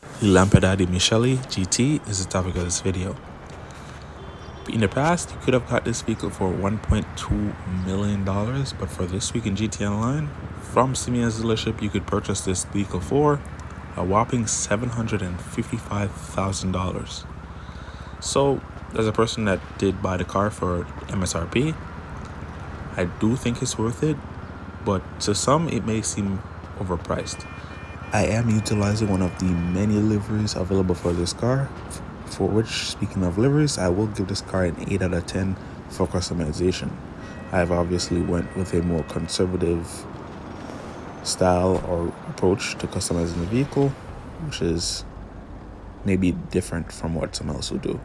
The Lampadati Michelli GT is the topic of this video. In the past, you could have got this vehicle for $1.2 million, but for this week in GT Online, from Simeon's dealership, you could purchase this vehicle for a whopping $755,000. So, as a person that did buy the car for MSRP, I do think it's worth it, but to some, it may seem overpriced. I am utilizing one of the many liveries available for this car, for which, speaking of liveries, I will give this car an 8 out of 10 for customization. I've obviously went with a more conservative style or approach to customizing the vehicle, which is maybe different from what some else would do.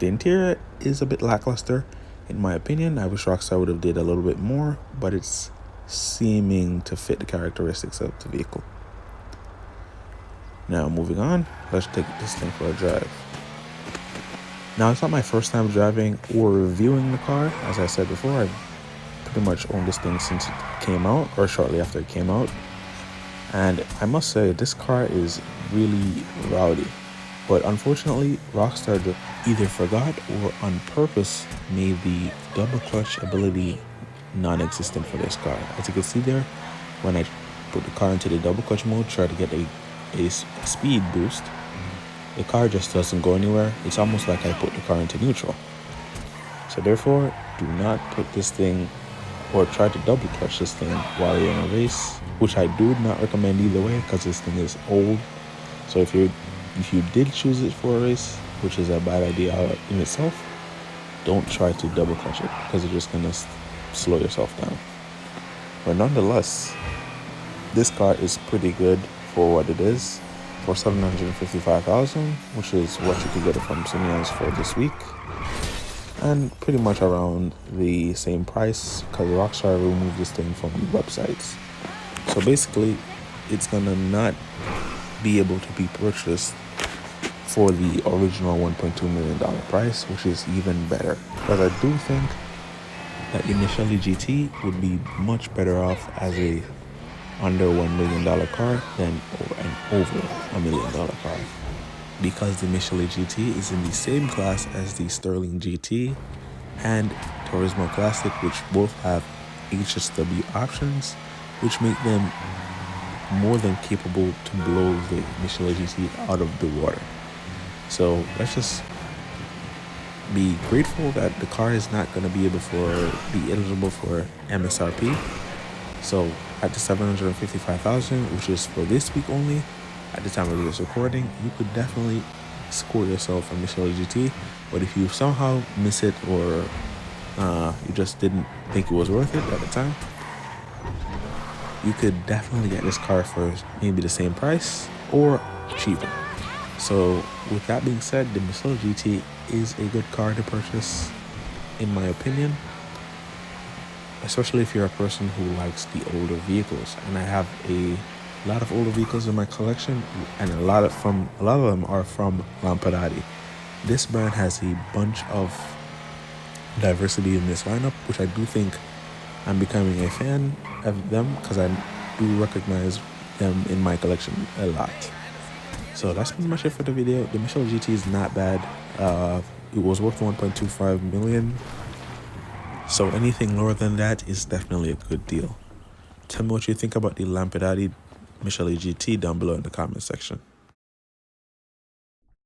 The interior is a bit lackluster, in my opinion. I wish Rockstar would have did a little bit more, but it's seeming to fit the characteristics of the vehicle. Now, moving on, let's take this thing for a drive. Now, it's not my first time driving or reviewing the car. As I said before, I've pretty much owned this thing since it came out, or shortly after it came out. And I must say, this car is really rowdy. But unfortunately, Rockstar either forgot or on purpose made the double clutch ability non-existent for this car. As you can see there, when I put the car into the double clutch mode, try to get a speed boost, the car just doesn't go anywhere. It's almost like I put the car into neutral. So therefore, do not put this thing or try to double clutch this thing while you're in a race, which I do not recommend either way because this thing is old. So if you did choose it for a race, which is a bad idea in itself, don't try to double clutch it because you're just gonna slow yourself down. But nonetheless, this car is pretty good for what it is, for $755,000, which is what you could get it from Simeon's for this week, and pretty much around the same price because Rockstar removed this thing from the websites. So basically, it's gonna not be able to be purchased for the original $1.2 million price, which is even better, because I do think that the Michelli GT would be much better off as a under $1 million car than an over $1 million car, because the Michelli GT is in the same class as the Sterling GT and Turismo Classic, which both have HSW options, which make them more than capable to blow the Michelli GT out of the water. So let's just be grateful that the car is not going to be eligible for MSRP. So at the $755,000, which is for this week only, at the time of this recording, you could definitely score yourself a Michelli GT. But if you somehow miss it, or you just didn't think it was worth it at the time, you could definitely get this car for maybe the same price or cheaper. So with that being said, the Michelli GT is a good car to purchase, in my opinion, especially if you're a person who likes the older vehicles. And I have a lot of older vehicles in my collection, and a lot of them are from Lampadati. This brand has a bunch of diversity in this lineup, which I do think I'm becoming a fan of them because I do recognize them in my collection a lot. So that's pretty much it for the video. The Michelli GT is not bad. It was worth $1.25 million. So anything lower than that is definitely a good deal. Tell me what you think about the Lampadati Michelli GT down below in the comment section.